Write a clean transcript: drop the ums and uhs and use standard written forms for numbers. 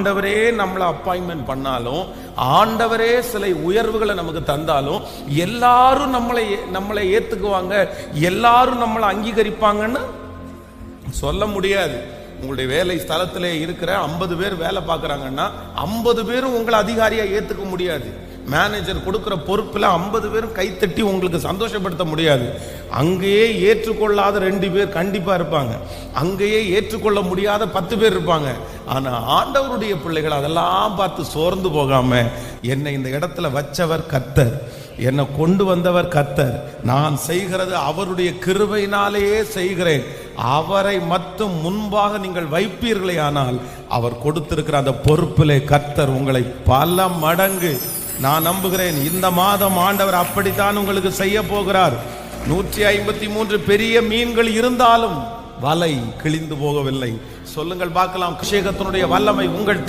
ஆண்டவரே நம்மளை அப்பாயின்மெண்ட் பண்ணாலும், ஆண்டவரே சில உயர்வுகளை நமக்கு தந்தாலும், எல்லாரும் நம்மளை ஏத்துக்குவாங்க, எல்லாரும் நம்மளை அங்கீகரிப்பாங்கன்னு சொல்ல முடியாது. உங்களுடைய வேலை ஸ்தலத்திலே இருக்கிற 50 பேர் வேலை பார்க்கறாங்கன்னா 50 பேரும் உங்களை அதிகாரியா ஏத்துக்க முடியாது. மேனேஜர் கொடுக்கிற பொறுப்புல 50 பேரும் கைத்தட்டி உங்களுக்கு சந்தோஷப்படுத்த முடியாது. அங்கேயே ஏற்றுக்கொள்ளாத 2 பேர் கண்டிப்பா இருப்பாங்க, அங்கேயே ஏற்றுக்கொள்ள முடியாத 10 பேர் இருப்பாங்க. ஆனா ஆண்டவருடைய பிள்ளைகள் அதெல்லாம் பார்த்து சோர்ந்து போகாம, என்னை இந்த இடத்துல வச்சவர் கர்த்தர், என்னை கொண்டு வந்தவர் கர்த்தர், நான் செய்கிறது அவருடைய கிருபையினாலேயே செய்கிறேன், அவரை மட்டும் முன்பாக நீங்கள் வைப்பீர்களே ஆனால் அவர் கொடுத்திருக்கிற அந்த பொறுப்பிலே கர்த்தர் உங்களை பல மடங்கு, நான் நம்புகிறேன் இந்த மாதம் ஆண்டவர் அப்படித்தான் உங்களுக்கு செய்ய போகிறார். 153 பெரிய மீன்கள் இருந்தாலும் வலை கிழிந்து போகவில்லை. சொல்லுங்கள் பார்க்கலாம், அபிஷேகத்தினுடைய வல்லமை உங்கள்